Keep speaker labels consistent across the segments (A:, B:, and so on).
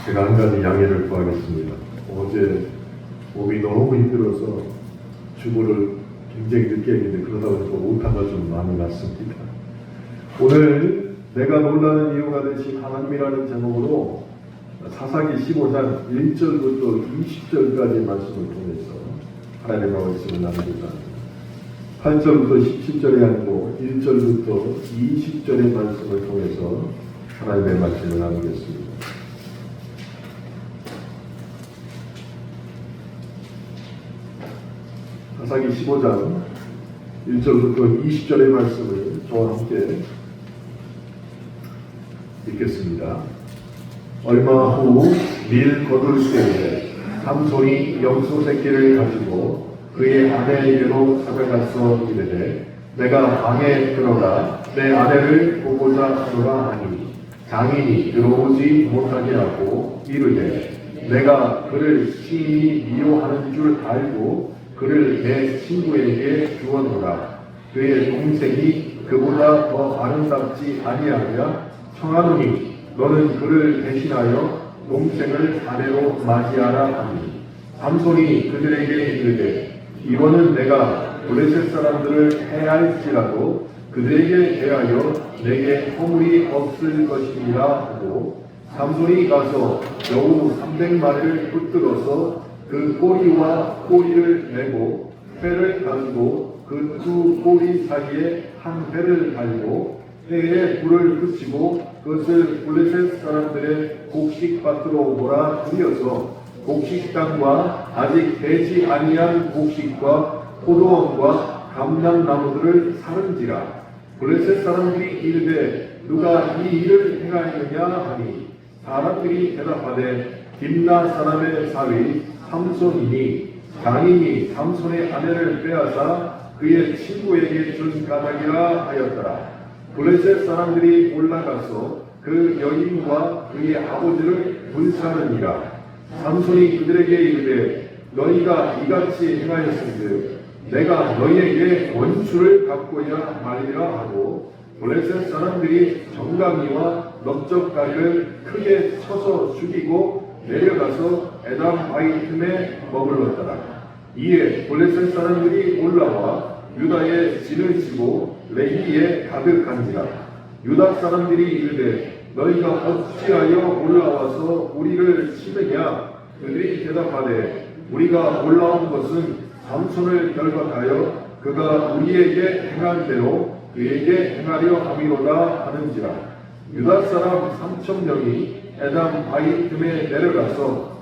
A: 제가 한 가지 양해를 구하겠습니다. 어제 몸이 너무 힘들어서 주보를 굉장히 늦게 했는데 그러다 보니까 오타가 좀 많이 났습니다. 오늘 내가 놀라는 이유가 되신 하나님이라는 제목으로 사사기 15장 1절부터 20절까지 말씀을 통해서 하나님의 말씀을 나누고자 합니다. 8절부터 17절에 아니고 1절부터 20절의 말씀을 통해서 하나님의 말씀을 나누겠습니다. 사사기 15장 1절부터 20절의 말씀을 저와 함께 읽겠습니다. 얼마 후 밀 거둘 때에 삼손이 염소 새끼를 가지고 그의 아내에게로 찾아가서 이르되 내가 방에 들어가 내 아내를 보고자 하노라 하니 장인이 들어오지 못하게 하고 이르되 내가 그를 시인이 미워하는 줄 알고 그를 내 친구에게 주었노라. 그의 동생이 그보다 더 아름답지 아니하냐 청하노니 너는 그를 대신하여 동생을 아내로 맞이하라 하니 삼손이 그들에게 이르되 이번은 내가 블레셋 사람들을 해할지라도 그들에게 대하여 내게 허물이 없을 것이니라 하고 삼손이 가서 여우 300마리를 붙들어서 그 꼬리와 꼬리를 메고 회를 가지고 그 두 꼬리 사이에 한 회를 달고 회에 불을 붙이고 그것을 블레셋 사람들의 곡식밭으로 몰아들여서 곡식당과 아직 되지 아니한 곡식과 포도원과 감람나무들을 사른지라. 블레셋 사람들이 이르되 누가 이 일을 행하였느냐 하니 사람들이 대답하되 딥나 사람의 사위 삼손이니 장인이 삼손의 아내를 빼앗아 그의 친구에게 준 까닭이라 하였더라. 블레셋 사람들이 올라가서 그 여인과 그의 아버지를 불사르니라. 삼손이 그들에게 이르되 너희가 이같이 행하였은즉 내가 너희에게 원수를 갚고야 말리라 하고 블레셋 사람들이 정강이와 넓적다리를 크게 쳐서 죽이고 내려가서 에담 바위 틈에 머물렀더라. 이에 블레셋 사람들이 올라와 유다의 진을 치고 레히에 가득한지라. 유다 사람들이 이르되 너희가 어찌하여 올라와서 우리를 치느냐. 그들이 대답하되 우리가 올라온 것은 삼손을 결박하여 그가 우리에게 행한 대로 그에게 행하려 함이로다 하는지라. 유다 사람 3,000명이 에담 바위 틈에 내려가서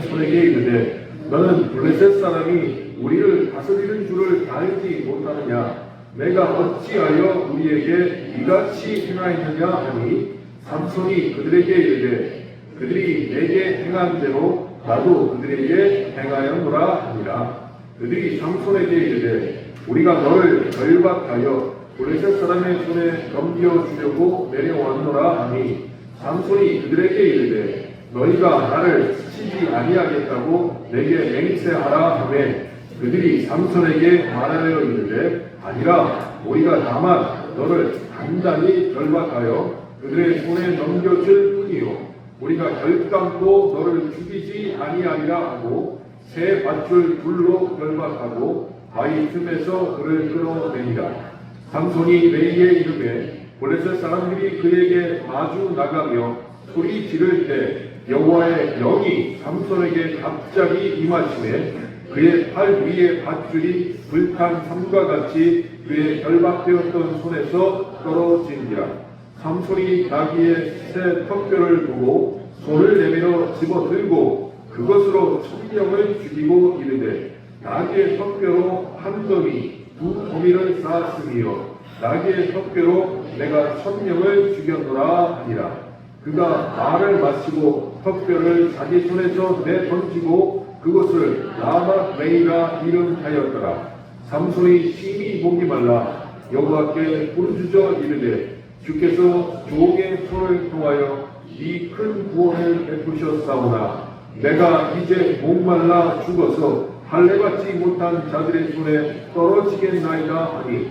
A: 삼손에게 이르되 너는 블레셋 사람이 우리를 다스리는 줄을 알지 못하느냐. 내가 어찌하여 우리에게 이같이 행하였느냐 하니 삼손이 그들에게 이르되 그들이 내게 행한 대로 나도 그들에게 행하였노라 하니라. 그들이 삼손에게 이르되 우리가 너를 결박하여 블레셋 사람의 손에 넘겨주려고 내려왔노라 하니 삼손이 그들에게 이르되 너희가 나를 치지 아니하겠다고 내게 맹세하라 하매 그들이 삼손에게 말하여 이르되 아니라 우리가 다만 너를 단단히 결박하여 그들의 손에 넘겨줄 뿐이요 우리가 결단코 너를 죽이지 아니하리라 하고 새 밧줄 불로 결박하고 바위 틈에서 그를 끌어내니라. 삼손이 레이에 이르매 블레셋 사람들이 그에게 마주 나가며 소리 지를 때 여호와의 영이 삼손에게 갑자기 임하시매 그의 팔 위에 밧줄이 불탄 삼과 같이 그의 결박되었던 손에서 떨어진지라. 삼손이 나귀의 새 턱뼈를 보고 손을 내밀어 집어들고 그것으로 1,000명을 죽이고 이르되 나귀의 턱뼈로 한 더미 두 더미를 쌓았으며 나귀의 턱뼈로 내가 1,000명을 죽였노라 하니라. 그가 말을 마치고 턱뼈를 자기 손에서 내던지고 그것을 라맛 레이라 이름하였더라. 삼손이 심히 목이 말라 여호와께 부르짖어 이르되 주께서 종의 손을 통하여 이 큰 구원을 베푸셨사오나 내가 이제 목말라 죽어서 할례받지 못한 자들의 손에 떨어지겠나이다 하니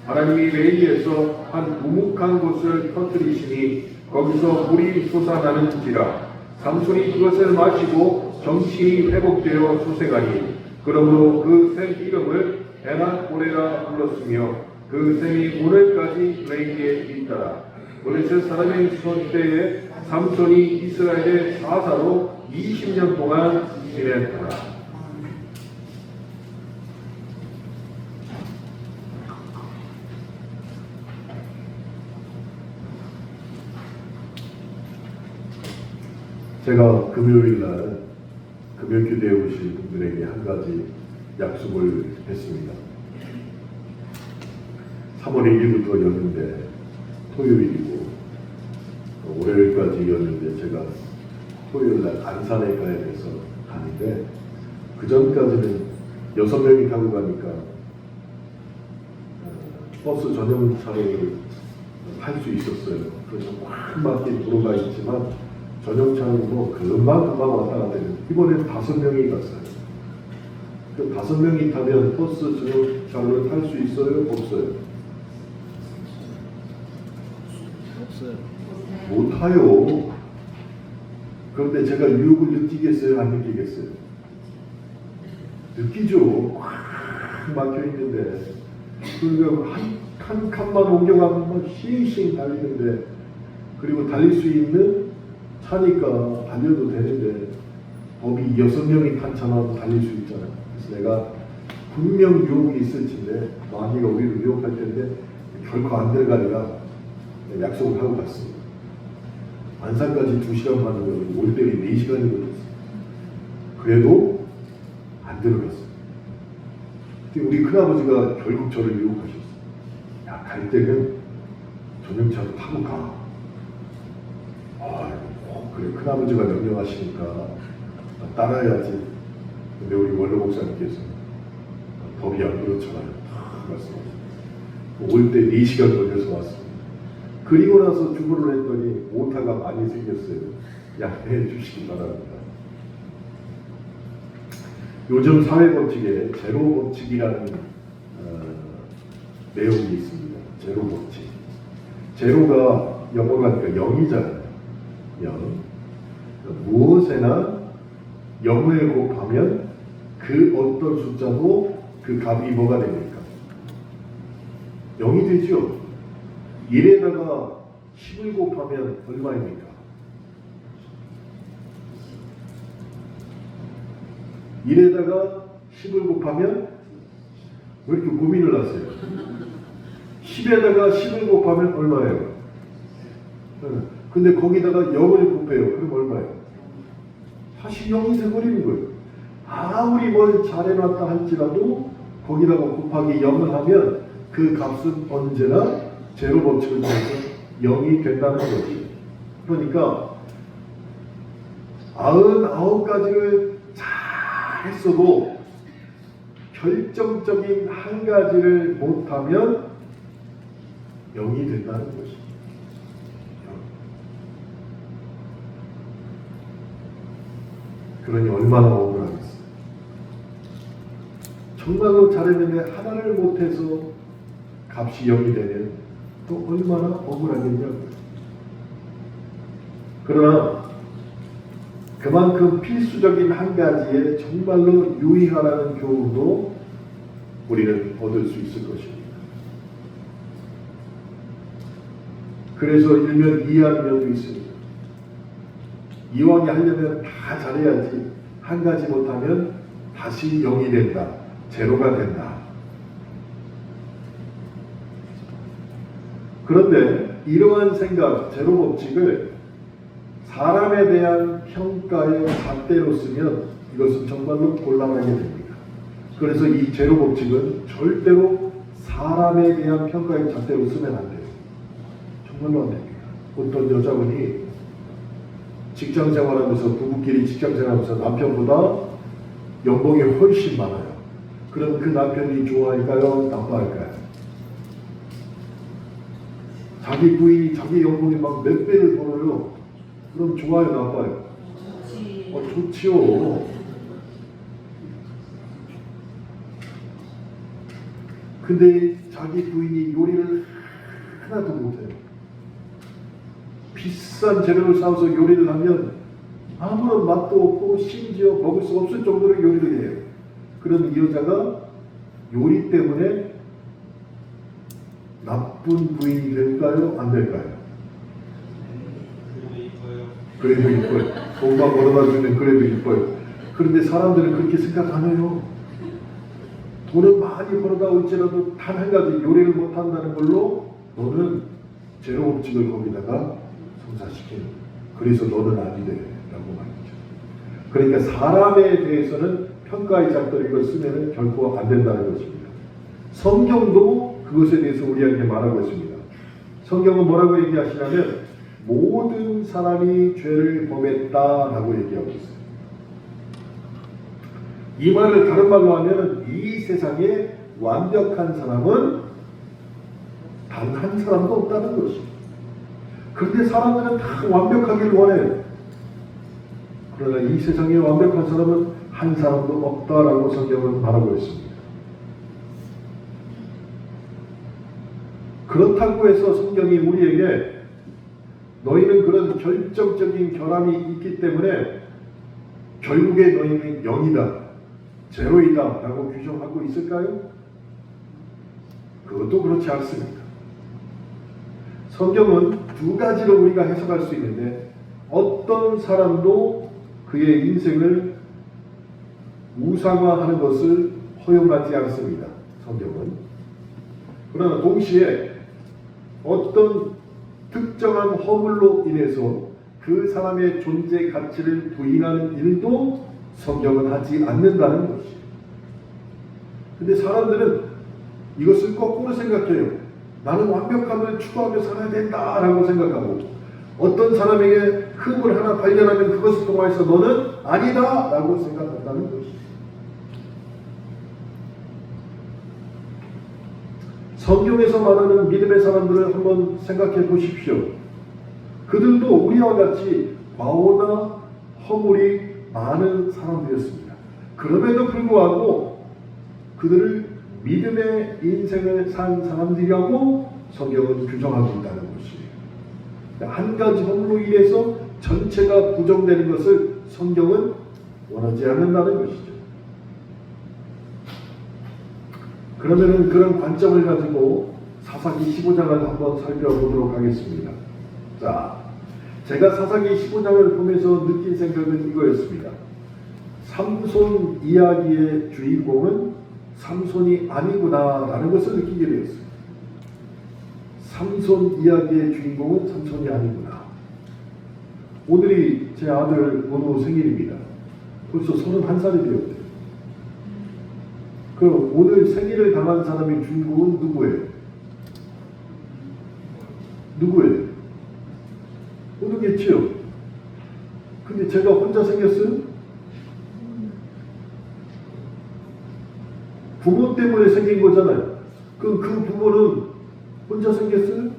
A: 하나님이 레이에서 한 우묵한 곳을 터뜨리시니 거기서 물이 솟아나는지라.
B: 삼손이 그것을 마시고 정신이 회복되어 소생하니 그러므로 그 샘 이름을 에나고레라 불렀으며 그 샘이 오늘까지 그에게 있더라. 블레셋 사람의 손 때에 삼손이 이스라엘의 사사로 20년 동안 지냈더라.
A: 제가 금요일 날 금요 교대에 오신 분들에게 한 가지 약속을 했습니다. 3월 1일부터였는데 토요일이고 월요일까지였는데 제가 토요일 날 안산에 가야 돼서 가는데 그 전까지는 6명이 타고 가니까 버스 전용 차량을 할 수 있었어요. 그래서 꽉 막힌 도로가 있지만 전용차는 뭐 금방 왔다 갔다 해요. 이번엔 5명이 갔어요. 그 5명이 타면 버스 전용차를 탈 수 있어요? 없어요?
C: 없어요.
A: 못 타요. 그런데 제가 유혹을 느끼겠어요? 안 느끼겠어요? 느끼죠. 꽉 막혀 있는데 그러니까 한 칸만 옮겨가면 싱싱 달리는데 그리고 달릴 수 있는 차니까 달려도 되는데 법이 6명이 탄 차만 달릴 수 있잖아요. 그래서 내가 분명 유혹이 있을 텐데 마귀가 우리를 유혹할 텐데 결코 안 들어가리라 약속을 하고 갔습니다. 안산까지 2시간 가는 거는 올 때는 4시간이 걸렸어요. 그래도 안 들어갔어요. 우리 큰아버지가 결국 저를 유혹하셨어요. 야, 갈 때는 전용차로 타고 가. 그래, 큰아버지가 명령하시니까 따라야지. 근데 우리 원로 목사님께서 법이 안 그렇잖아요. 말씀하셨어요. 올 때 4시간 걸려서 왔습니다. 그리고 나서 주문을 했더니 오타가 많이 생겼어요. 양해해 주시기 바랍니다. 요즘 사회법칙에 제로법칙이라는 내용이 있습니다. 제로법칙. 제로가 영어가 그러니까 0이잖아요. 0. 무엇에나 0을 곱하면 그 어떤 숫자도 그 값이 뭐가 됩니까? 0이 되죠. 1에다가 10을 곱하면 얼마입니까? 1에다가 10을 곱하면 왜 이렇게 고민을 하세요? 10에다가 10을 곱하면 얼마예요? 근데 거기다가 0을 곱해요. 그럼 얼마예요? 다시 0이 돼버리는 거예요. 아무리 뭘 잘해놨다 할지라도 거기다가 곱하기 0을 하면 그 값은 언제나 제로 법칙을 통해서 0이 된다는 거죠. 그러니까 99가지를 잘 했어도 결정적인 한 가지를 못하면 0이 된다는 것이죠. 그러니 얼마나 억울하겠어요. 정말로 잘했는데 하나를 못해서 값이 0이 되면 또 얼마나 억울하겠냐고요. 그러나 그만큼 필수적인 한 가지에 정말로 유의하라는 교훈도 우리는 얻을 수 있을 것입니다. 그래서 일면 이해하는 면도 있습니다. 이왕이 하려면 다 잘해야지 한 가지 못하면 다시 0이 된다. 제로가 된다. 그런데 이러한 생각, 제로 법칙을 사람에 대한 평가의 잣대로 쓰면 이것은 정말로 곤란하게 됩니다. 그래서 이 제로 법칙은 절대로 사람에 대한 평가의 잣대로 쓰면 안 돼요. 정말로 안 됩니다. 어떤 여자분이 직장 생활하면서 부부끼리 직장 생활하면서 남편보다 연봉이 훨씬 많아요. 그럼 그 남편이 좋아할까요? 나빠할까요? 자기 부인이 자기 연봉이 막 몇 배를 벌어요. 그럼 좋아요? 나빠요? 좋지요. 근데 자기 부인이 요리를 하나도 못해요. 비싼 재료를 사서 요리를 하면 아무런 맛도 없고 심지어 먹을 수 없을 정도로 요리를 해요. 그럼 이 여자가 요리 때문에 나쁜 부인이 될까요? 안 될까요? 그래도 이뻐요. 돈만 벌어다 주면 그래도 이뻐요. 그런데 사람들은 그렇게 생각 안 해요. 돈을 많이 벌어다 올지라도 단 한 가지 요리를 못한다는 걸로 너는 제로업직을 거기다가 성사시키는 거예요. 그래서 너는 아니래 라고 말이죠. 그러니까 사람에 대해서는 평가의 잣대로 이걸 쓰면 결코 안 된다는 것입니다. 성경도 그것에 대해서 우리에게 말하고 있습니다. 성경은 뭐라고 얘기하시냐면 모든 사람이 죄를 범했다라고 얘기하고 있어요. 이 말을 다른 말로 하면 이 세상에 완벽한 사람은 단 한 사람도 없다는 것입니다. 그런데 사람들은 다 완벽하기를 원해요. 그러나 이 세상에 완벽한 사람은 한 사람도 없다라고 성경은 말하고 있습니다. 그렇다고 해서 성경이 우리에게 너희는 그런 결정적인 결함이 있기 때문에 결국에 너희는 0이다, 제로이다 라고 규정하고 있을까요? 그것도 그렇지 않습니다. 성경은 두 가지로 우리가 해석할 수 있는데 어떤 사람도 그의 인생을 우상화하는 것을 허용하지 않습니다. 성경은. 그러나 동시에 어떤 특정한 허물로 인해서 그 사람의 존재 가치를 부인하는 일도 성경은 하지 않는다는 것이에요. 근데 사람들은 이것을 거꾸로 생각해요. 나는 완벽함을 추구하며 살아야 된다라고 생각하고 어떤 사람에게 흠을 하나 발견하면 그것을 통해서 너는 아니다라고 생각한다는 것이에요. 성경에서 말하는 믿음의 사람들을 한번 생각해 보십시오. 그들도 우리와 같이 과오나 허물이 많은 사람들이었습니다. 그럼에도 불구하고 그들을 믿음의 인생을 산 사람들이라고 성경은 규정하고 있다는 것이에요. 한 가지 허물로 인해서 전체가 부정되는 것을 성경은 원하지 않는다는 것이죠. 그러면은 그런 관점을 가지고 사사기 15장을 한번 살펴보도록 하겠습니다. 자, 제가 사사기 15장을 보면서 느낀 생각은 이거였습니다. 삼손 이야기의 주인공은 삼손이 아니구나 라는 것을 느끼게 되었어요. 삼손 이야기의 주인공은 삼손이 아니구나. 오늘이 제 아들 모노 생일입니다. 벌써 31살이 되었대요. 그럼 오늘 생일을 당한 사람의 주인공은 누구예요? 누구예요? 모르겠지요. 근데 제가 혼자 생겼어요? 부모 때문에 생긴 거잖아요. 그럼 그 부모는 혼자 생겼어요?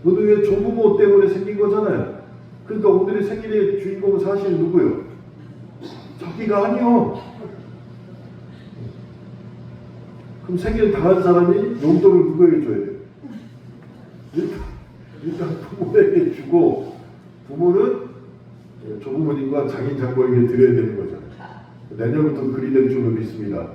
A: 오늘의 조부모 때문에 생긴 거잖아요. 그러니까 오늘의 생일의 주인공은 사실 누구예요? 자기가 아니요. 그럼 생일 당한 사람이 용돈을 누구에게 줘야 돼요? 일단 부모에게 주고 부모는 조부모님과 장인 장모에게 드려야 되는 거잖아요. 내년부터 그리 될 줄로 믿습니다.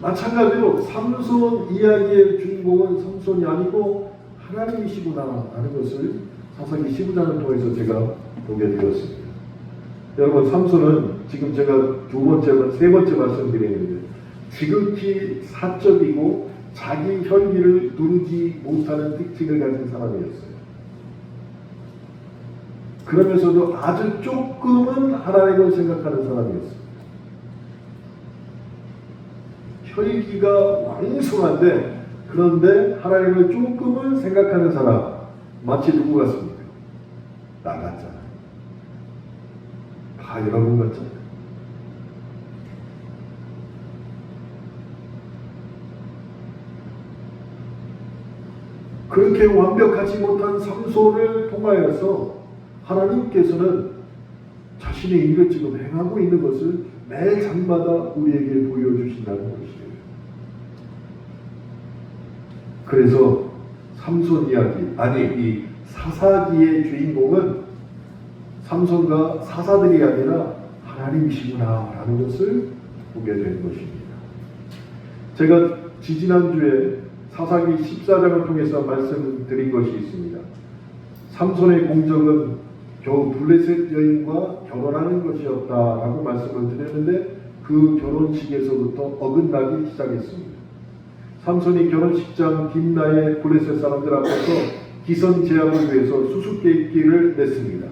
A: 마찬가지로 삼손 이야기의 주인공은 삼손이 아니고 하나님이시구나 하는 것을 사사기 15장을 통해서 제가 보게 되었습니다. 여러분, 삼손은 지금 제가 세 번째 말씀드리는데 지극히 사적이고 자기 혈기를 누르지 못하는 특징을 가진 사람이었어요. 그러면서도 아주 조금은 하나님을 생각하는 사람이었어요. 혈기가 왕성한데 그런데 하나님을 조금은 생각하는 사람, 마치 누구 같습니까? 나 같잖아요. 다 여러분 같잖아요. 그렇게 완벽하지 못한 삼손을 통하여서 하나님께서는 자신의 일을 지금 행하고 있는 것을 매 장마다 우리에게 보여주신다는 것이에요. 그래서 삼손 이야기, 아니 이 사사기의 주인공은 삼손과 사사들이 아니라 하나님이시구나라는 것을 보게 된 것입니다. 제가 지지난주에 사사기 14장을 통해서 말씀드린 것이 있습니다. 삼손의 공적은 겨우 블레셋 여인과 결혼하는 것이었다라고 말씀을 드렸는데 그 결혼식에서부터 어긋나기 시작했습니다. 삼손이 결혼식장 딥나의 블레셋 사람들 앞에서 기선제압을 위해서 수수께끼를 냈습니다.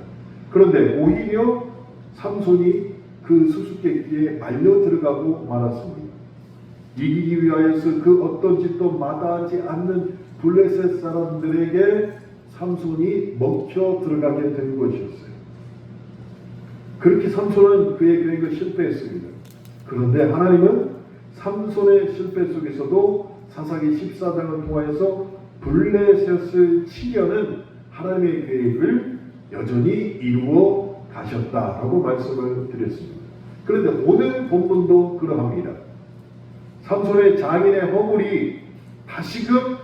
A: 그런데 오히려 삼손이 그 수수께끼에 말려 들어가고 말았습니다. 이기기 위하여서 그 어떤 짓도 마다하지 않는 블레셋 사람들에게 삼손이 먹혀 들어가게 된 것이었어요. 그렇게 삼손은 그의 계획을 실패했습니다. 그런데 하나님은 삼손의 실패 속에서도 사사기 14장을 통하여서 블레셋을 치려는 하나님의 계획을 여전히 이루어 가셨다라고 말씀을 드렸습니다. 그런데 오늘 본문도 그러합니다. 삼손의 장인의 허물이 다시금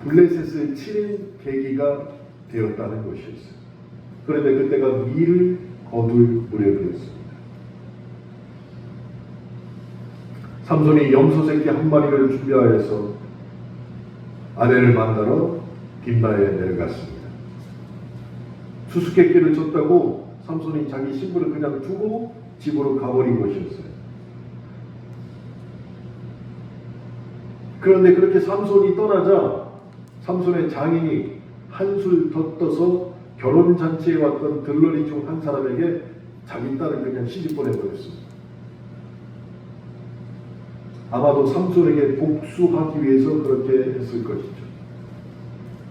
A: 블레셋을 치는 계기가 되었다는 것이었어요. 그런데 그때가 미를 거둘 무렵이었습니다. 삼손이 염소 새끼 한 마리를 준비하여서 아내를 만나러 딥나에 내려갔습니다. 수수께끼를 쳤다고 삼손이 자기 신부를 그냥 두고 집으로 가버린 것이었어요. 그런데 그렇게 삼손이 떠나자 삼손의 장인이 한술 더 떠서 결혼잔치에 왔던 들러리 중 한 사람에게 자기 딸을 그냥 시집 보내버렸습니다. 아마도 삼손에게 복수하기 위해서 그렇게 했을 것이죠.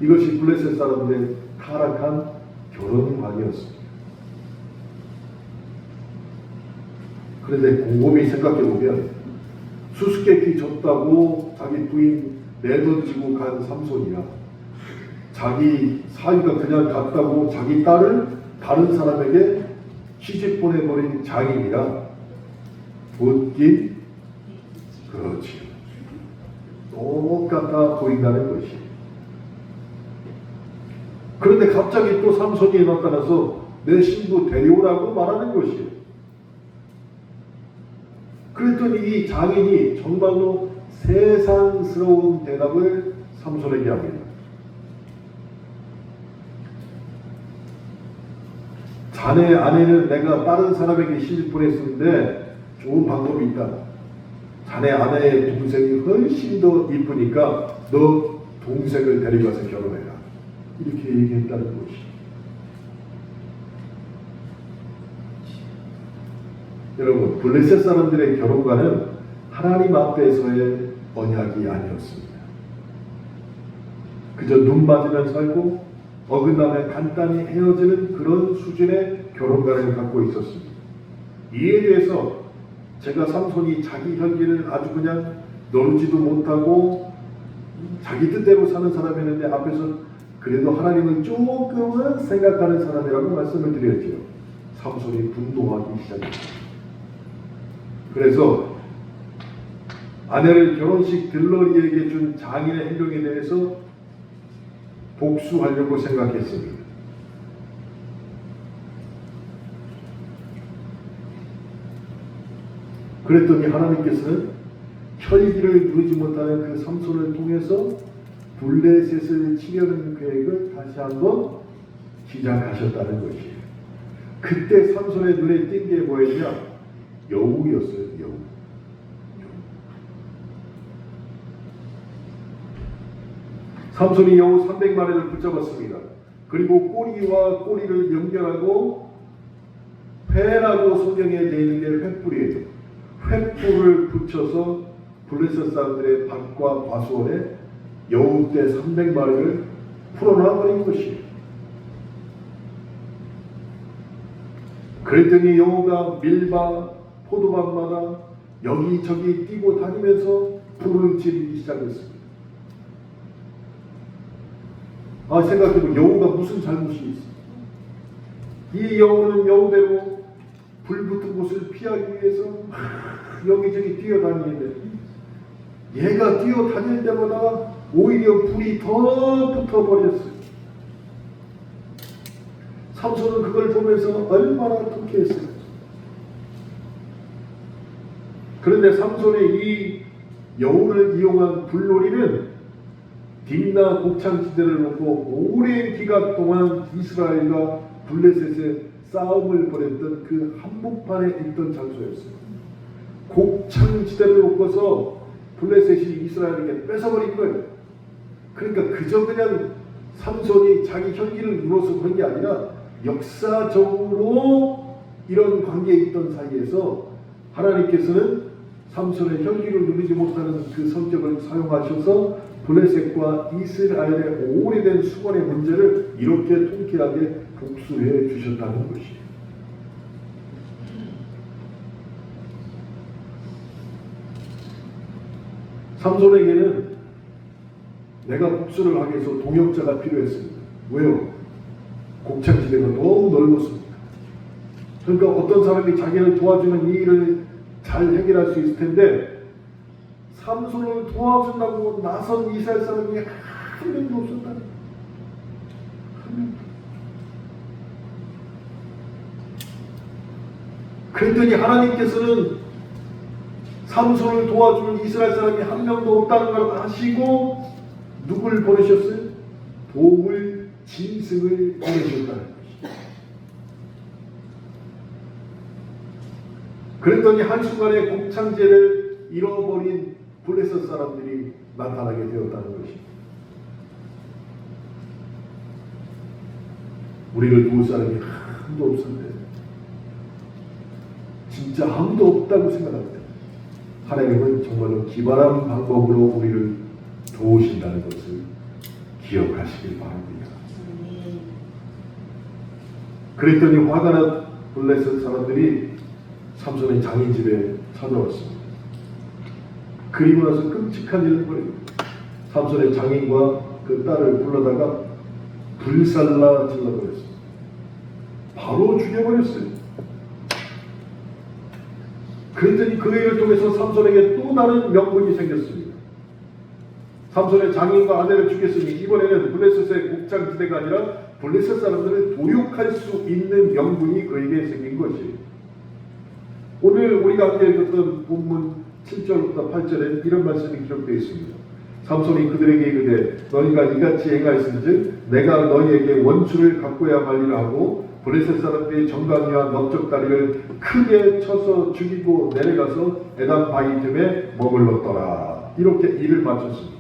A: 이것이 블레셋 사람들의 타락한 결혼관이었습니다. 그런데 곰곰이 생각해보면 수수께끼 줬다고 자기 부인 내던지고 간 삼손이야 자기 사위가 그냥 갔다고 자기 딸을 다른 사람에게 시집 보내버린 장인이라 웃긴 그렇지 똑같아 보인다는 것이. 그런데 갑자기 또 삼손이 나타나서 내 신부 데려오라고 말하는 것이에요. 그랬더니 이 장인이 정말로 세상스러운 대답을 삼손에게 합니다. 자네 아내는 내가 다른 사람에게 시집 보냈는데 좋은 방법이 있다. 자네 아내의 동생이 훨씬 더 이쁘니까 너 동생을 데려가서 결혼해라. 이렇게 얘기했다는 것이. 여러분, 블레셋 사람들의 결혼과는 하나님 앞에서의 언약이 아니었습니다. 그저 눈 맞으면 살고 어긋나면 간단히 헤어지는 그런 수준의 결혼관을 갖고 있었습니다. 이에 대해서 제가 삼손이 자기 혈기를 아주 그냥 노르지도 못하고 자기 뜻대로 사는 사람이었는데 앞에서 그래도 하나님을 조금은 생각하는 사람이라고 말씀을 드렸죠. 삼손이 분노하기 시작했습니다. 그래서 아내를 결혼식 들러리에게 준 장인의 행동에 대해서 복수하려고 생각했습니다. 그랬더니 하나님께서는 혈기를 누르지 못하는 그 삼손을 통해서 블레셋을 치려는 계획을 다시 한번 시작하셨다는 것이에요. 그때 삼손의 눈에 띈 게 뭐였냐? 여우였어요. 여우. 삼손이 여우 300마리를 붙잡았습니다. 그리고 꼬리와 꼬리를 연결하고 회라고 성경에 되어 있는 게 횃불이에요. 횃불을 붙여서 블레셋 사람들의 밭과 과수원에 여우떼 300마리를 풀어놔버린 것이에요. 그랬더니 여우가 밀밭, 포도밭마다 여기저기 뛰고 다니면서 불을 지르기 시작했습니다. 생각해보면 여우가 무슨 잘못이 있어? 이 여우는 여우대로 불 붙은 곳을 피하기 위해서 여기저기 뛰어다니는데 얘가 뛰어다닐 때마다 오히려 불이 더 붙어버렸어요. 삼손은 그걸 보면서 얼마나 통쾌했어요. 그런데 삼손의 이 여우를 이용한 불놀이는 딥나 곡창지대를 놓고 오랜 기간 동안 이스라엘과 블레셋의 싸움을 벌였던 그 한복판에 있던 장소였어요. 곡창지대를 놓고서 블레셋이 이스라엘에게 뺏어버린 거예요. 그러니까 그냥 삼손이 자기 혈기를 누려서 그런 게 아니라 역사적으로 이런 관계에 있던 사이에서 하나님께서는 삼손의 혈기를 누리지 못하는 그 성격을 사용하셔서 블레셋과 이스라엘의 오래된 수건의 문제를 이렇게 통쾌하게 복수해 주셨다는 것이에요. 삼손에게는 내가 복수를 하기 위해서 동역자가 필요했습니다. 왜요? 곡창지대가 너무 넓었습니다. 그러니까 어떤 사람이 자기를 도와주는 이 일을 잘 해결할 수 있을 텐데 삼손을 도와준다고 나선 이스라엘 사람이 한 명도 없었다. 한 명도. 그랬더니 하나님께서는 삼손을 도와주는 이스라엘 사람이 한 명도 없다는 걸 아시고 누굴 보내셨어요? 도울 짐승을 보내셨다는 것이죠. 그랬더니 한순간에 곡창제를 잃어버린 블레셋 사람들이 나타나게 되었다는 것입니다. 우리를 도울 사람이 아무도 없었는데 진짜 아무도 없다고 생각합니다. 하나님은 정말로 기발한 방법으로 우리를 도우신다는 것을 기억하시길 바랍니다. 그랬더니 화가 난 블레셋 사람들이 삼손의 장인 집에 찾아왔습니다. 그리고 나서 끔찍한 일을 벌입니다. 삼손의 장인과 그 딸을 불러다가 불살라 질러버렸습니다. 바로 죽여버렸어요. 그랬더니 그 일을 통해서 삼손에게 또 다른 명분이 생겼습니다. 삼손의 장인과 아내를 죽였으니 이번에는 블레셋의 곡창지대가 아니라 블레셋 사람들을 도륙할 수 있는 명분이 그에게 생긴 것이에요. 오늘 우리가 함께 읽었던 본문 7절부터 8절에 이런 말씀이 기록되어 있습니다. 삼손이 그들에게 이르되 너희가 이같이 행하였은즉 내가 너희에게 원수를 갖고야 말리라 하고 블레셋 사람들이 정강이와 넓적다리를 크게 쳐서 죽이고 내려가서 에단 바위 틈에 머물렀더라. 이렇게 일을 마쳤습니다.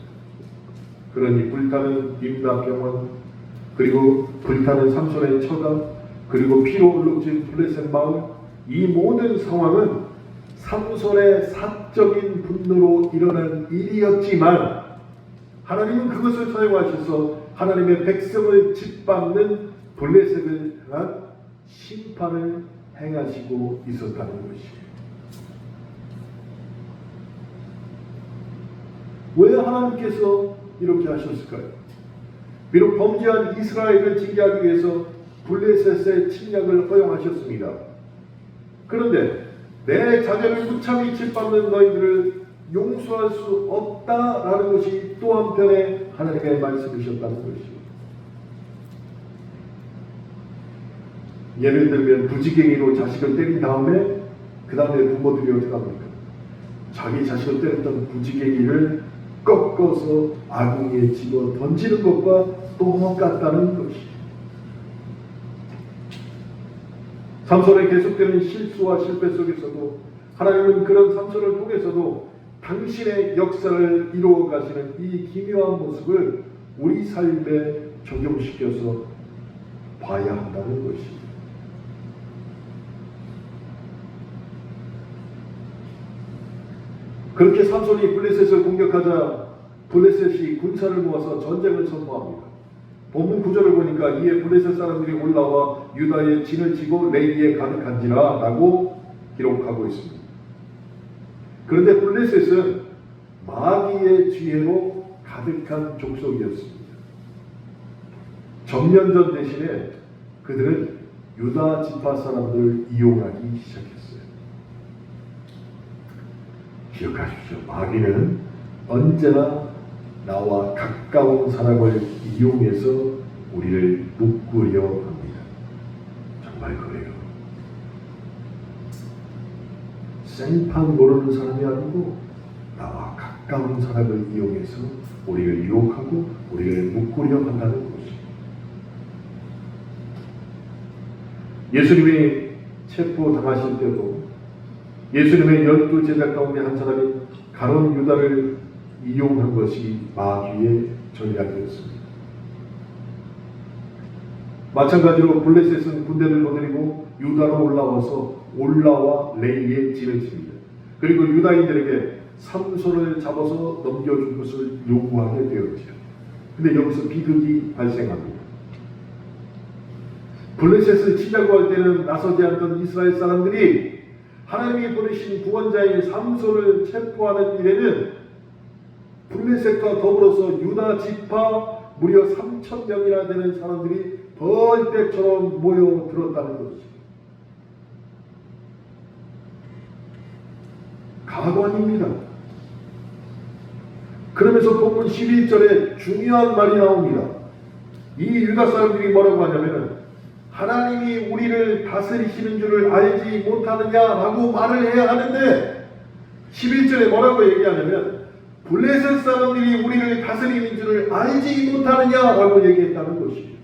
A: 그러니 불타는 임나 병원, 그리고 불타는 삼손의 처가, 그리고 피로 얼룩진 블레셋 마을, 이 모든 상황은 삼손의 사적인 분노로 일어난 일이었지만 하나님은 그것을 사용하셔서 하나님의 백성을 짓밟는 블레셋을 향한 심판을 행하시고 있었다는 것이에요. 왜 하나님께서 이렇게 하셨을까요? 비록 범죄한 이스라엘을 징계하기 위해서 블레셋의 침략을 허용하셨습니다. 그런데 내 자녀를 무참히 짓밟는 너희들을 용서할 수 없다라는 것이 또 한편의 하나님의 말씀이셨다는 것이죠. 예를 들면 부지갱이로 자식을 때린 다음에 그 다음에 부모들이 어떻게 합니까? 자기 자식을 때렸던 부지갱이를 꺾어서 아궁이에 집어 던지는 것과 똑같다는 것이죠. 삼손의 계속되는 실수와 실패 속에서도 하나님은 그런 삼손을 통해서도 당신의 역사를 이루어 가시는 이 기묘한 모습을 우리 삶에 적용시켜서 봐야 한다는 것입니다. 그렇게 삼손이 블레셋을 공격하자 블레셋이 군사를 모아서 전쟁을 선포합니다. 본문 9절을 보니까 이에 블레셋 사람들이 올라와 유다의 진을 치고 레이에 가득한지라 라고 기록하고 있습니다. 그런데 블레셋은 마귀의 지혜로 가득한 족속이었습니다. 전면전 대신에 그들은 유다 지파 사람들을 이용하기 시작했어요. 기억하십시오. 마귀는 언제나 나와 가까운 사람을 이용해서 우리를 묶으려 합니다. 정말 그래요. 생판 모르는 사람이 아니고 나와 가까운 사람을 이용해서 우리를 유혹하고 우리를 묶으려 한다는 것입니다. 예수님이 체포당하실 때도 예수님의 12제자 가운데 한 사람이 가룟 유다를 이용한 것이 마귀의 전략이었습니다. 마찬가지로 블레셋은 군대를 거느리고 유다로 올라와 레이에 진을 칩니다. 그리고 유다인들에게 삼손을 잡아서 넘겨줄 것을 요구하게 되었죠. 근데 여기서 비극이 발생합니다. 블레셋을 치자고 할 때는 나서지 않던 이스라엘 사람들이 하나님이 보내신 구원자인 삼손을 체포하는 일에는 블레셋과 더불어서 유다 지파 무려 3,000명이나 되는 사람들이 벌떼처럼 모여들었다는 것입니다. 가관입니다. 그러면서 본문 11절에 중요한 말이 나옵니다. 이 유다 사람들이 뭐라고 하냐면은 하나님이 우리를 다스리시는 줄을 알지 못하느냐라고 말을 해야 하는데 11절에 뭐라고 얘기하냐면 블레셋 사람들이 우리를 다스리는 줄을 알지 못하느냐라고 얘기했다는 것입니다.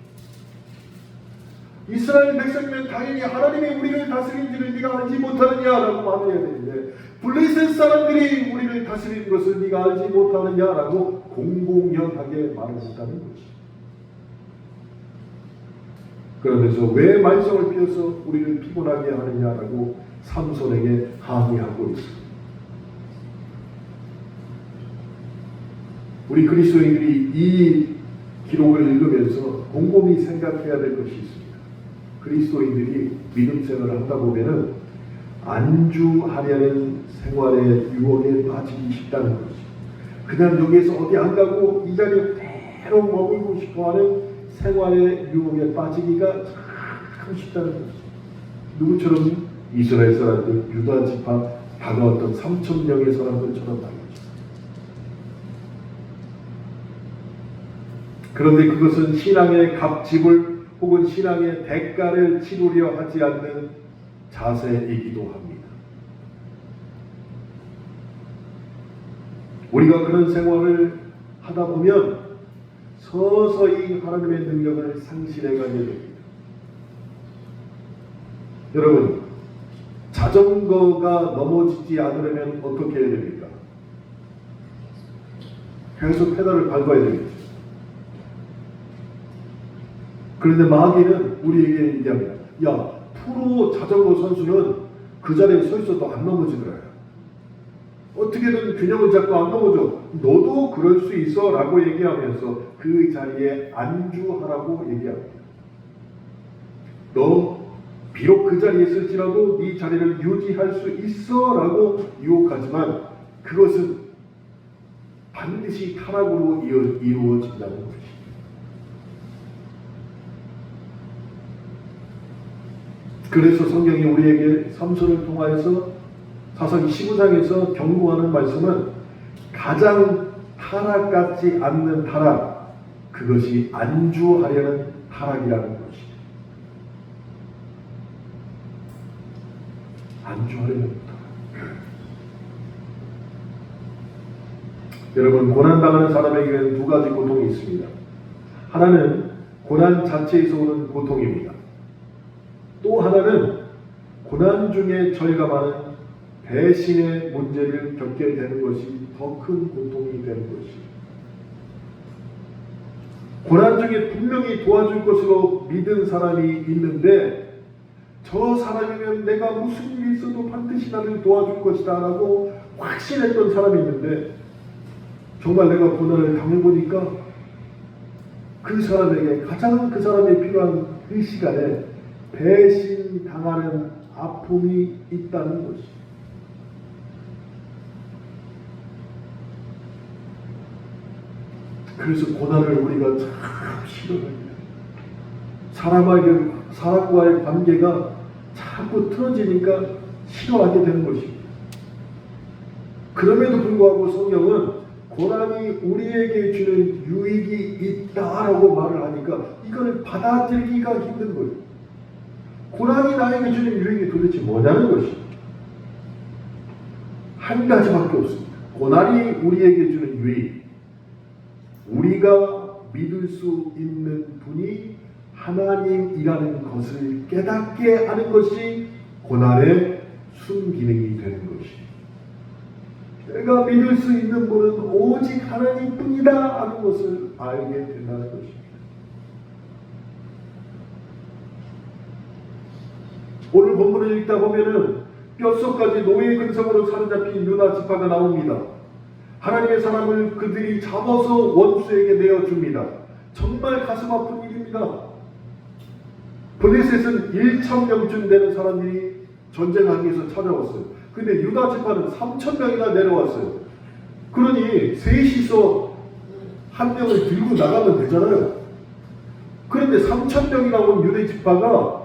A: 이스라엘 백성이면 당연히 하나님이 우리를 다스리는 줄을 네가 알지 못하느냐라고 말을 해야 되는데 블레셋 사람들이 우리를 다스리는 것을 네가 알지 못하느냐라고 공공연하게 말을 했다는 것입니다. 그러면서 왜 말썽을 피워서 우리를 피곤하게 하느냐라고 삼손에게 항의하고 있습니다. 우리 그리스도인들이 이 기록을 읽으면서 곰곰이 생각해야 될 것이 있습니다. 그리스도인들이 믿음 생활을 하다 보면은 안주하려는 생활의 유혹에 빠지기 쉽다는 것이. 그냥 여기에서 어디 안 가고 이 자리에 그대로 머물고 싶어하는 생활의 유혹에 빠지기가 참 쉽다는 것이. 누구처럼? 이스라엘 사람들, 유다 지파 다가왔던 3,000명의 사람들처럼 말이죠. 그런데 그것은 신앙의 값집을 혹은 신앙의 대가를 치르려 하지 않는 자세이기도 합니다. 우리가 그런 생활을 하다 보면 서서히 하나님의 능력을 상실해가게 됩니다. 여러분, 자전거가 넘어지지 않으려면 어떻게 해야 됩니까? 계속 페달을 밟아야 되겠죠. 그런데 마귀는 우리에게 얘기합니다. 야, 프로 자전거 선수는 그 자리에 서 있어도 안 넘어지더라. 어떻게든 균형을 잡고 안 넘어져. 너도 그럴 수 있어 라고 얘기하면서 그 자리에 안주하라고 얘기합니다. 너 비록 그 자리에 있을지라도 네 자리를 유지할 수 있어 라고 유혹하지만 그것은 반드시 타락으로 이루어진다는 것입니다. 그래서 성경이 우리에게 삼손을 통하여서 사사기 15장에서 경고하는 말씀은 가장 타락같지 않는 타락, 그것이 안주하려는 타락이라는 것입니다. 안주하려는 타락. 여러분, 고난당하는 사람에게는 두 가지 고통이 있습니다. 하나는 고난 자체에서 오는 고통입니다. 또 하나는 고난 중에 절감하는 배신의 문제를 겪게 되는 것이 더 큰 고통이 되는 것입니다. 고난 중에 분명히 도와줄 것으로 믿은 사람이 있는데 저 사람이면 내가 무슨 일이 있어도 반드시 나를 도와줄 것이다 라고 확신했던 사람이 있는데 정말 내가 고난을 당해보니까 그 사람에게 가장 그 사람이 필요한 그 시간에 배신당하는 아픔이 있다는 것입니다. 그래서 고난을 우리가 참 싫어합니다. 사람과의 관계가 자꾸 틀어지니까 싫어하게 되는 것입니다. 그럼에도 불구하고 성경은 고난이 우리에게 주는 유익이 있다라고 말을 하니까 이거를 받아들이기가 힘든 거예요. 고난이 나에게 주는 유익이 도대체 뭐냐는 것이 한 가지밖에 없습니다. 고난이 우리에게 주는 유익, 우리가 믿을 수 있는 분이 하나님이라는 것을 깨닫게 하는 것이 고난의 순기능이 되는 것입니다. 내가 믿을 수 있는 분은 오직 하나님뿐이다 하는 것을 알게 된다는 것입니다. 오늘 본문을 읽다 보면은 뼛속까지 노예 근성으로 사로잡힌 유다 지파가 나옵니다. 하나님의 사람을 그들이 잡아서 원수에게 내어줍니다. 정말 가슴 아픈 일입니다. 블레셋은 1,000명쯤 되는 사람들이 전쟁하기 위해서 찾아왔어요. 근데 유다 지파는 3,000명이나 내려왔어요. 그러니 셋이서 한 명을 들고 나가면 되잖아요. 그런데 3,000명이나 온 유다 지파가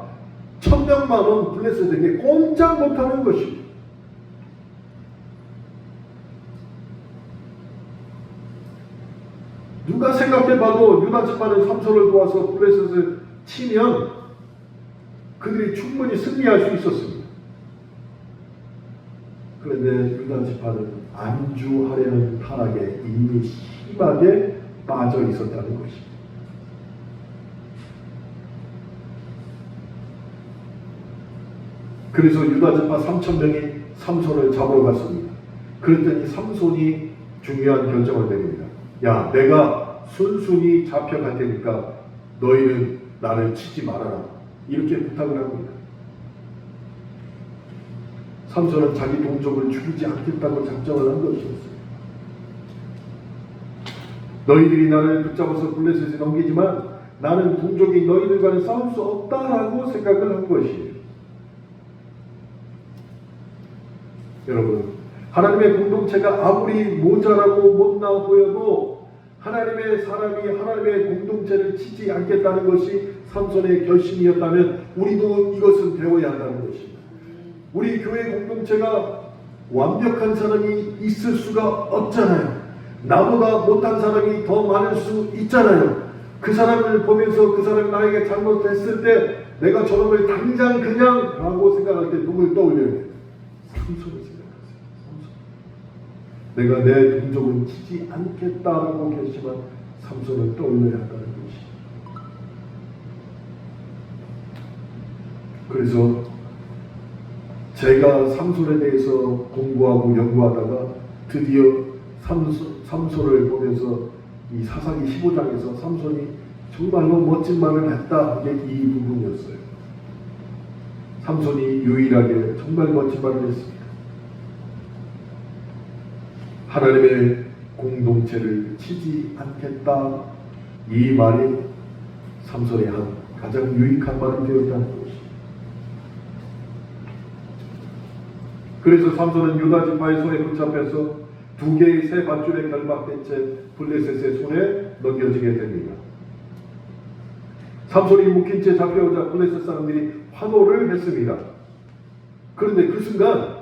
A: 1,000명만 온 블레셋에게 꼼짝 못하는 것입니다. 누가 생각해봐도 유다 지파는 삼손을 도와서 블레셋을 치면 그들이 충분히 승리할 수 있었습니다. 그런데 유다 지파는 안주하려는 타락에 이미 심하게 빠져 있었다는 것입니다. 그래서 유다 지파 3,000명이 삼손을 잡으러 갔습니다. 그랬더니 삼손이 중요한 결정을 내립니다. 야, 내가 순순히 잡혀갈 테니까 너희는 나를 치지 말아라. 이렇게 부탁을 합니다. 삼손은 자기 동족을 죽이지 않겠다고 작정을 한 것이었어요. 너희들이 나를 붙잡아서 블레셋에 넘기지만 나는 동족이 너희들과는 싸울 수 없다라고 생각을 한 것이에요. 여러분, 하나님의 공동체가 아무리 모자라고 못나 보여도 하나님의 사람이 하나님의 공동체를 치지 않겠다는 것이 삼손의 결심이었다면 우리도 이것은 배워야 한다는 것입니다. 우리 교회 공동체가 완벽한 사람이 있을 수가 없잖아요. 나보다 못한 사람이 더 많을 수 있잖아요. 그 사람을 보면서 그 사람이 나에게 잘못했을 때 내가 저놈을 당장 그냥 라고 생각할 때 누굴 떠올려야 돼요? 삼손을 생각하세요. 삼손. 내가 내 동족은 치지 않겠다라고 결심한 삼손을 떠올려야 한다는 것이. 그래서 제가 삼손에 대해서 공부하고 연구하다가 드디어 삼손을 보면서 이 사사기 15장에서 삼손이 정말로 멋진 말을 했다. 이게 이 부분이었어요. 삼손이 유일하게 정말 멋진 말을 했습니다. 하나님의 공동체를 치지 않겠다. 이 말이 삼손이 한 가장 유익한 말이 되었다는 것입니다. 그래서 삼손은 유다 지파의 손에 붙잡혀서 2개의 새 밧줄에 결박된 채 블레셋의 손에 넘겨지게 됩니다. 삼손이 묶인 채 잡혀오자 블레셋 사람들이 환호를 했습니다. 그런데 그 순간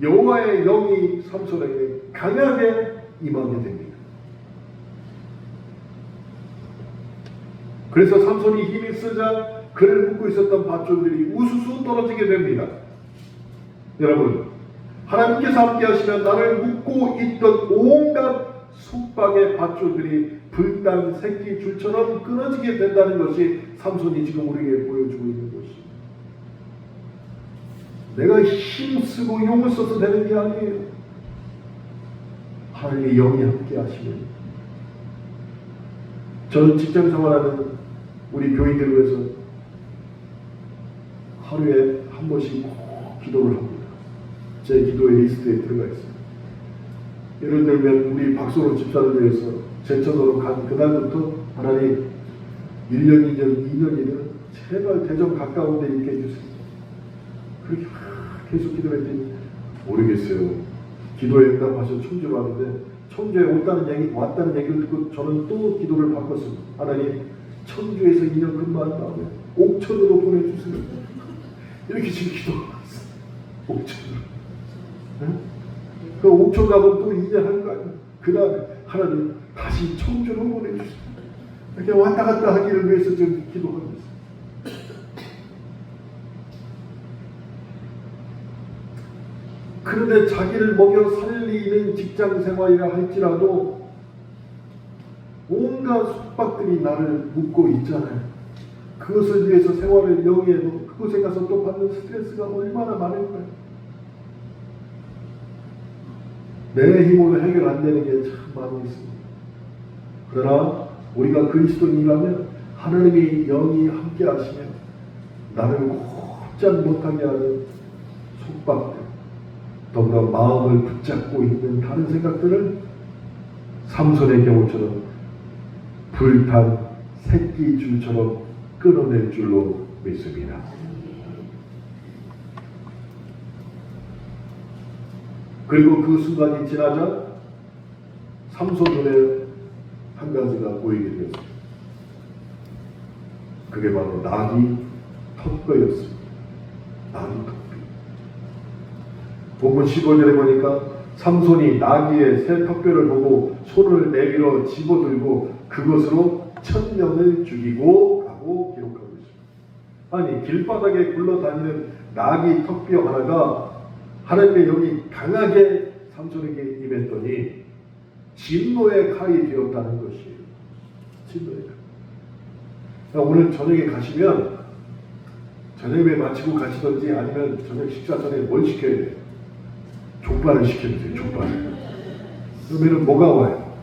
A: 여호와의 영이 삼손에게 강하게 임하게 됩니다. 그래서 삼손이 힘이 쓰자 그를 묶고 있었던 밧줄들이 우수수 떨어지게 됩니다. 여러분, 하나님께서 함께 하시면 나를 묶고 있던 온갖 속박의 밧줄들이 불단 새끼 줄처럼 끊어지게 된다는 것이 삼손이 지금 우리에게 보여주고 있는 것입니다. 내가 힘쓰고 용을 써서 되는 게 아니에요. 하나님의 영이 함께 하시면. 저는 직장 생활하는 우리 교인들을 위해서 하루에 한 번씩 꼭 기도를 합니다. 제 기도의 리스트에 들어가 있습니다. 예를 들면 우리 박소로 집사를 위해서 제천으로 간 그날부터 하나님 1년이든 2년이든 제발 대전 가까운 데 있게 해주세요. 그렇게 계속 기도했더니 모르겠어요. 기도에 응답하셔서 청주로 왔는데 청주에 왔다는 얘기를 듣고 저는 또 기도를 바꿨습니다. 하나님 청주에서 2년 근무한 다음에 옥천으로 보내주세요. 이렇게 지금 기도를 했어요. 옥천으로. 그 옥천 가면 또 2년 할 거 아니에요. 그 다음에 하나님 다시 청주로 보내주세요. 이렇게 왔다 갔다 하기를 위해서 좀 기도합니다. 그런데 자기를 먹여 살리는 직장 생활이라 할지라도 온갖 속박들이 나를 묶고 있잖아요. 그것을 위해서 생활을 영위해도 그곳에 가서 또 받는 스트레스가 얼마나 많을까요? 내 힘으로 해결 안 되는 게 참 많이 있습니다. 그러나 우리가 그리스도인이라면 하나님의 영이 함께 하시면 나를 곱지 못하게 하는 속박들, 더불어 마음을 붙잡고 있는 다른 생각들을 삼손의 경우처럼 불탄 새끼줄처럼 끊어낼 줄로 믿습니다. 그리고 그 순간이 지나자 삼손 눈에 한 가지가 보이게 되었습니다. 그게 바로 나귀 턱뼈였습니다. 나귀 턱뼈. 본문 15절에 보니까 삼손이 나귀의 새 턱뼈를 보고 손을 내밀어 집어들고 그것으로 1000명을 죽이고 라고 기록하고 있습니다. 아니 길바닥에 굴러다니는 나귀 턱뼈 하나가 하나님의 영이 강하게 삼손에게 임했더니 진노의 칼이 되었다는 것이에요. 진노의 칼. 그러니까 오늘 저녁에 가시면 저녁에 마치고 가시든지 아니면 저녁 식사 전에 뭘 시켜야 돼요? 족발을 시켜주세요. 족발. 그러면 뭐가 와요?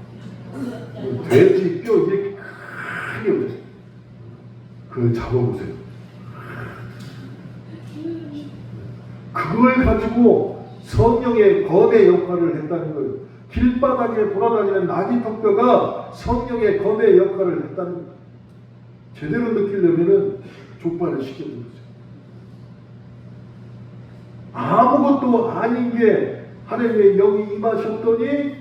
A: 돼지 뼈 이렇게 크게 오세요. 그걸 잡아보세요. 그걸 가지고 성령의 검의 역할을 했다는 거예요. 길바닥에 돌아다니는 나귀 턱뼈가 성령의 검의 역할을 했다는 거예요. 제대로 느끼려면 족발을 시켜주세요. 아무것도 아닌 게 하나님의 영이 임하셨더니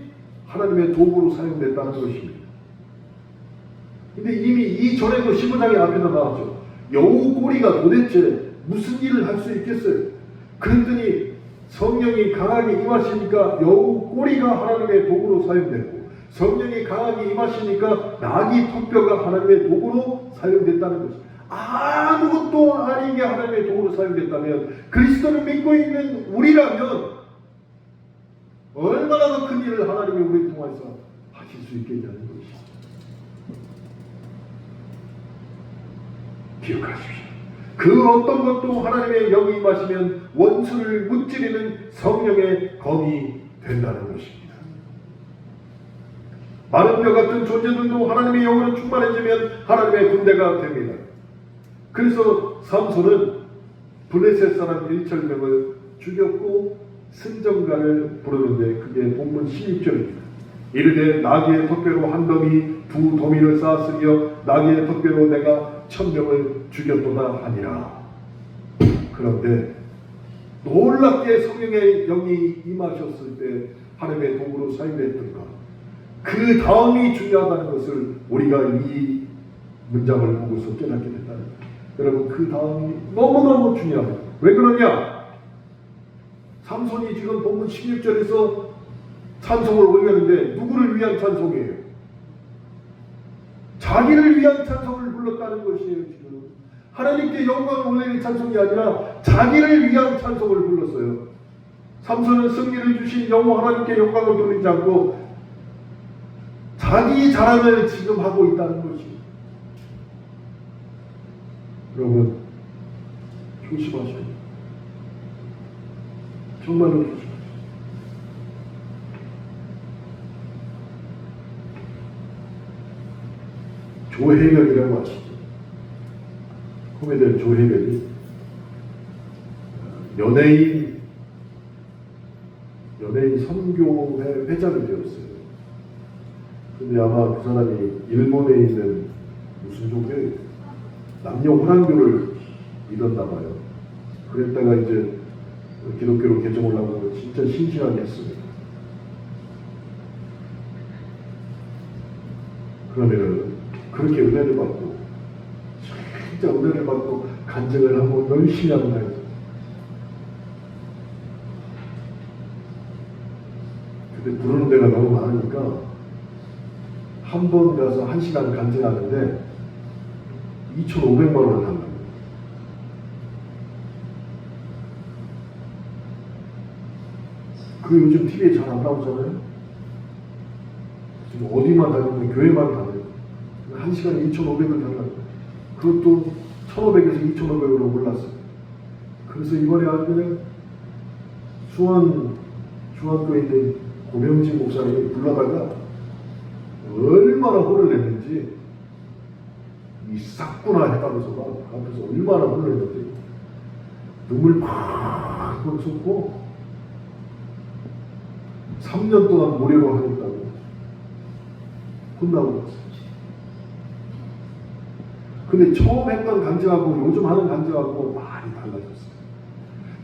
A: 하나님의 도구로 사용됐다는 것입니다. 근데 이미 이전에도 15장의 앞에서 나왔죠. 여우 꼬리가 도대체 무슨 일을 할 수 있겠어요? 그랬더니 성령이 강하게 임하시니까 여우 꼬리가 하나님의 도구로 사용됐고 성령이 강하게 임하시니까 나귀 턱뼈가 하나님의 도구로 사용됐다는 것입니다. 아무것도 아닌 게 하나님의 도구로 사용됐다면 그리스도를 믿고 있는 우리라면 얼마나 더 큰 일을 하나님이 우리를 통해서 하실 수 있겠냐는 것입니다. 기억하십시오. 그 어떤 것도 하나님의 영이 임하시면 원수를 무찌르는 성령의 검이 된다는 것입니다. 마른 뼈 같은 존재들도 하나님의 영으로 충만해지면 하나님의 군대가 됩니다. 그래서 삼손은 블레셋 사람 1,000명을 죽였고 승전가를 부르는데 그게 본문 16절입니다. 이르되 나귀의 턱뼈로 한 더미 두 더미를 쌓았으며 나귀의 턱뼈로 내가 1000명을 죽였도다 하니라. 그런데 놀랍게 성령의 영이 임하셨을 때 하나님의 도구로 사용됐던 것, 그 다음이 중요하다는 것을 우리가 이 문장을 보고서 깨닫게 된다는 거예요. 여러분 그 다음이 너무너무 중요합니다. 왜 그러냐? 삼손이 지금 본문 16절에서 찬송을 올렸는데 누구를 위한 찬송이에요? 자기를 위한 찬송을 불렀다는 것이에요. 지금 하나님께 영광을 올리는 찬송이 아니라 자기를 위한 찬송을 불렀어요. 삼손은 승리를 주신 여호와 하나님께 영광을 돌리지 않고 자기 자랑을 지금 하고 있다는 것입니다. 여러분 조심하셔야 돼요. 정말로 조심하셔야 돼요. 조혜련이라고 아시죠? 코미디언 조혜련이 연예인 선교회 회장이 되었어요. 근데 아마 그 사람이 일본에 있는 무슨 종교에 남녀 호랑교를 믿었나 봐요. 그랬다가 이제 기독교로 개종을 하고 진짜 신실하게 했습니다. 그러면은 그렇게 은혜를 받고 진짜 은혜를 받고 간증을 하고 열심히 하는 거예요. 근데 부르는 데가 너무 많으니까 한 번 가서 1시간 간증하는데 2,500만 원을 한다. 그 요즘 TV에 잘 안 나오잖아요. 지금 어디만 다니면 교회만 다녀요. 1시간에 2,500을 달라고. 그것도 1,500에서 2,500으로 올랐어요. 그래서 이번에 아주 그냥 중앙교에 있는 고명진 목사님이 불러다가 얼마나 혼을 냈는지 이 싹구나 했다면서 막 앞에서 얼마나 혼을 냈는지 눈물 팍 쏟고 3년 동안 무료로 하겠다고 혼나고 갔어요. 근데 처음 했던 간증하고 요즘 하는 간증하고 많이 달라졌어요.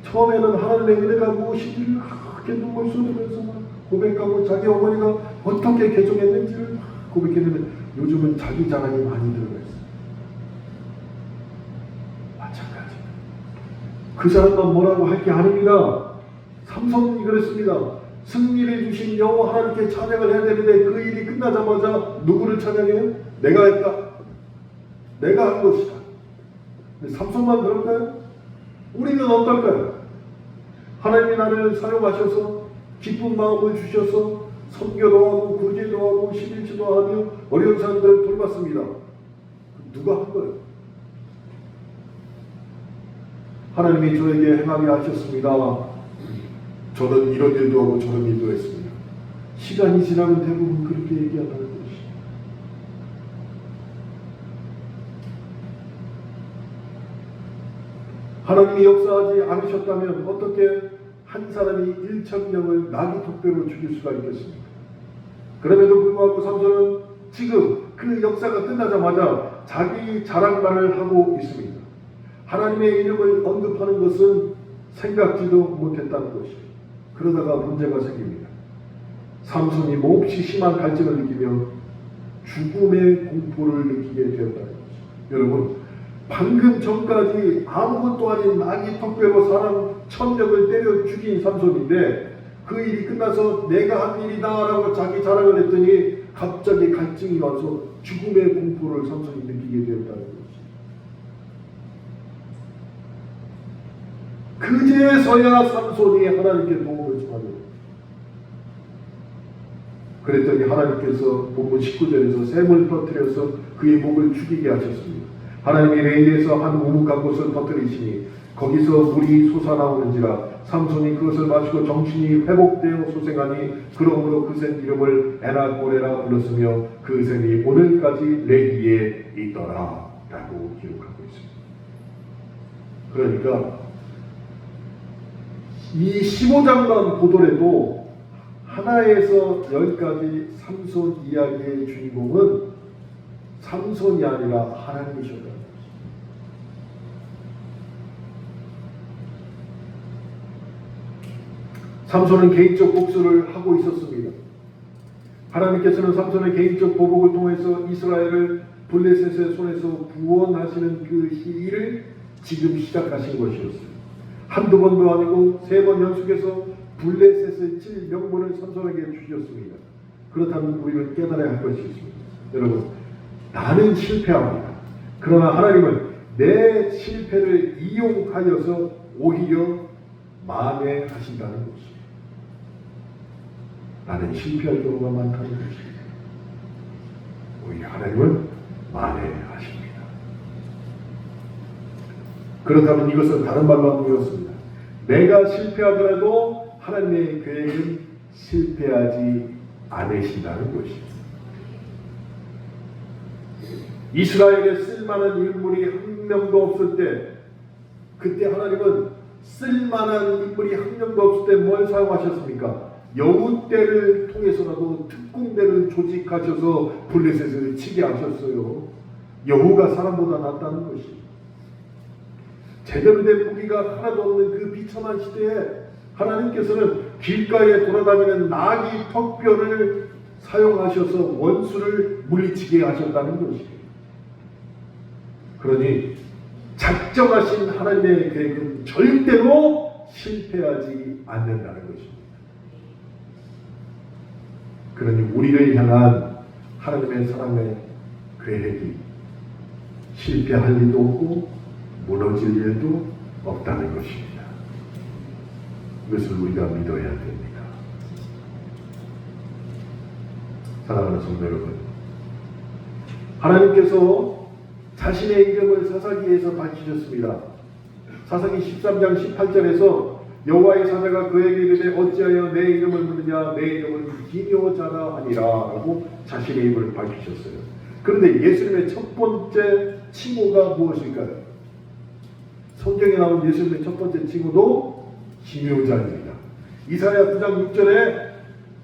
A: 처음에는 하나님의 은혜가 무엇인지를 그렇게 눈물 쏟으면서 막 고백하고 자기 어머니가 어떻게 개종했는지를 막 고백했는데 요즘은 자기 자랑이 많이 들어가 있어요. 마찬가지. 그 사람만 뭐라고 할 게 아닙니다. 삼손이 그랬습니다. 승리를 주신 여호와 하나님께 찬양을 해야 되는데 그 일이 끝나자마자 누구를 찬양해요? 내가 했다. 내가 한 것이다. 삼손만 그럴까요? 우리는 어떨까요? 하나님이 나를 사용하셔서 기쁜 마음을 주셔서 선교도 하고 구제도 하고 11지도 하며 어려운 사람들을 돌봤습니다. 누가 한 거예요? 하나님이 저에게 행하게 하셨습니다. 저는 이런 일도 하고 저런 일도 했습니다. 시간이 지나면 대부분 그렇게 얘기한다는 것이. 하나님이 역사하지 않으셨다면 어떻게 한 사람이 1,000명을 나귀 턱대로 죽일 수가 있겠습니까? 그럼에도 불구하고 삼손은 지금 그 역사가 끝나자마자 자기 자랑만을 하고 있습니다. 하나님의 이름을 언급하는 것은 생각지도 못했다는 것이에요. 그러다가 문제가 생깁니다. 삼손이 몹시 심한 갈증을 느끼며 죽음의 공포를 느끼게 되었다는 것이죠. 여러분, 방금 전까지 아무것도 아닌 나귀 턱배로 사람 1,000명을 때려 죽인 삼손인데 그 일이 끝나서 내가 한 일이다 라고 자기 자랑을 했더니 갑자기 갈증이 와서 죽음의 공포를 삼손이 느끼게 되었다는 것이죠. 그제서야 삼손이 하나님께 도움을 청하고 그랬더니 하나님께서 본문 19절에서 샘을 터뜨려서 그의 목을 죽이게 하셨습니다. 하나님이 레이에서 한 우묵한 곳을 터뜨리시니 거기서 물이 솟아나오는지라 삼손이 그것을 마시고 정신이 회복되어 소생하니 그러므로 그 샘 이름을 에나고레라 불렀으며 그 샘이 오늘까지 레이에 있더라 라고 기록하고 있습니다. 그러니까 이 15장만 보더라도 하나에서 10까지 삼손 이야기의 주인공은 삼손이 아니라 하나님이셨다는 것입니다. 삼손은 개인적 복수를 하고 있었습니다. 하나님께서는 삼손의 개인적 보복을 통해서 이스라엘을 블레셋의 손에서 구원하시는 그 일을 지금 시작하신 것이었어요. 한두 번도 아니고 3번 연속해서 블레셋의 칠 명분을 삼손에게 주셨습니다. 그렇다면 우리는 깨달아야 할 것이 있습니다. 여러분, 나는 실패합니다. 그러나 하나님은 내 실패를 이용하여서 오히려 만회하신다는 것입니다. 나는 실패할 경우가 많다는 것입니다. 오히려 하나님은 만회하십니다. 그렇다면 이것은 다른 말로 하면 이렇습니다. 내가 실패하더라도 하나님의 계획은 실패하지 않으신다는 것입니다. 이스라엘에 쓸만한 인물이 한 명도 없을 때 그때 하나님은 쓸만한 인물이 한 명도 없을 때 뭘 사용하셨습니까? 여우 떼를 통해서라도 특공대를 조직하셔서 블레셋을 치게 하셨어요. 여우가 사람보다 낫다는 것입니다. 제대로 된 무기가 하나도 없는 그 비참한 시대에 하나님께서는 길가에 돌아다니는 나귀 턱뼈를 사용하셔서 원수를 물리치게 하셨다는 것입니다. 그러니 작정하신 하나님의 계획은 절대로 실패하지 않는다는 것입니다. 그러니 우리를 향한 하나님의 사랑의 계획이 실패할 일도 없고 무너질 일도 없다는 것입니다. 이것을 우리가 믿어야 됩니다. 사랑하는 성도 여러분, 하나님께서 자신의 이름을 사사기에서 밝히셨습니다. 사사기 13장 18절에서 여호와의 사자가 그에게 이르되 어찌하여 내 이름을 부르냐, 내 이름은 기묘자라 하니라 라고 자신의 이름을 밝히셨어요. 그런데 예수님의 첫 번째 칭호가 무엇일까요? 성경에 나온 예수님의 첫 번째 칭호도 기묘자입니다. 이사야 9장 6절에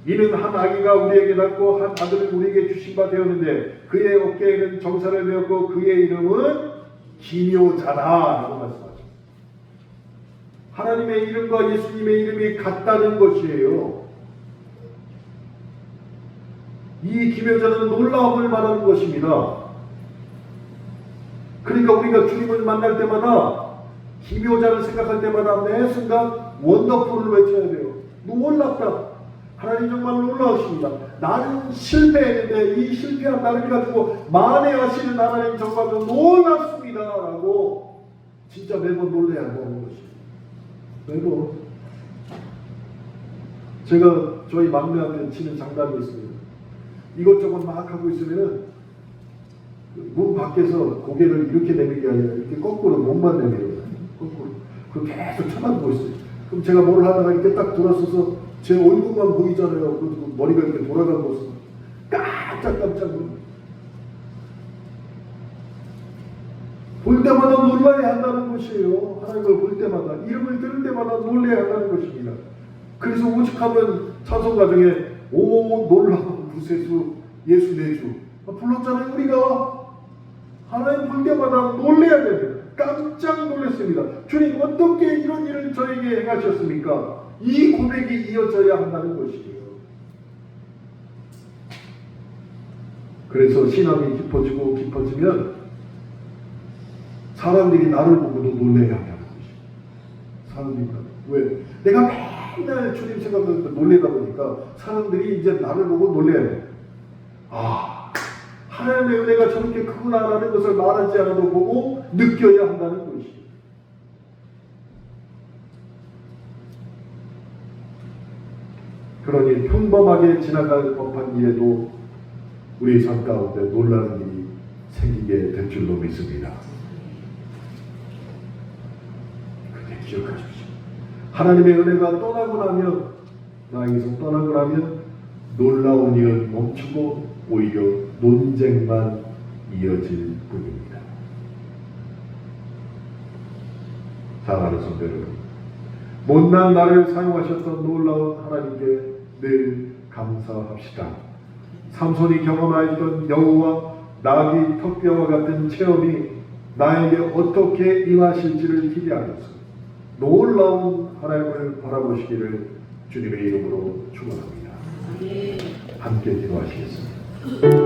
A: 이는 한 아기가 우리에게 낳고 한 아들을 우리에게 주신 바 되었는데 그의 어깨에는 정사를 메었고 그의 이름은 기묘자라고 말씀하죠. 하나님의 이름과 예수님의 이름이 같다는 것이에요. 이 기묘자는 놀라움을 말하는 것입니다. 그러니까 우리가 주님을 만날 때마다 기묘자를 생각할 때마다 매 순간 원더풀을 외쳐야 돼요. 놀랍다. 하나님 정말 놀라우십니다. 나는 실패했는데 이 실패한 나를 가지고 만회하시는 하나님 정말 놀랍습니다 라고 진짜 매번 놀라야 한다는 것입니다. 매번. 제가 저희 막내한테 치는 장난이 있습니다. 이것저것 막 하고 있으면은 문 밖에서 고개를 이렇게 내밀게 아니라 이렇게 거꾸로 몸만 내밀어요. 거꾸로. 그걸 계속 쳐다보고 있어요. 그럼 제가 뭘 하다가 이렇게 딱 돌아서서 제 얼굴만 보이잖아요. 그리고 머리가 이렇게 돌아간 모습. 깜짝깜짝 놀라요. 볼 때마다 놀라야 한다는 것이에요. 하나님을 볼 때마다, 이름을 들을 때마다 놀라야 한다는 것입니다. 그래서 오죽하면 찬송가 중에 오 놀라운 구세주 예수 내주 불렀잖아요. 우리가 하나님 볼 때마다 놀라야 돼요. 깜짝 놀랐습니다. 주님 어떻게 이런 일을 저에게 행하셨습니까? 이 고백이 이어져야 한다는 것이에요. 그래서 신앙이 깊어지고 깊어지면 사람들이 나를 보고도 놀라야 한다는 것입니다. 사람들이 왜? 내가 맨날 주님 생각하면서 놀래다 보니까 사람들이 이제 나를 보고 놀래야 돼. 아, 하나님의 은혜가 저렇게 크구나라는 것을 말하지 않아도 보고 느껴야 한다는 것이에요. 그러니 평범하게 지나갈 법한 일에도 우리 삶 가운데 놀라는 일이 생기게 될 줄로 믿습니다. 그때 기억하십시오. 하나님의 은혜가 떠나고 나면, 나에게서 떠나고 나면 놀라운 일은 멈추고 오히려 논쟁만 이어질 뿐입니다. 사랑하는 성도 여러분, 못난 나를 사용하셨던 놀라운 하나님께 늘 감사합시다. 삼손이 경험하였던 여우와 나귀 턱뼈와 같은 체험이 나에게 어떻게 임하실지를 기대하면서 놀라운 하나님을 바라보시기를 주님의 이름으로 축원합니다. 함께 기도하시겠습니다.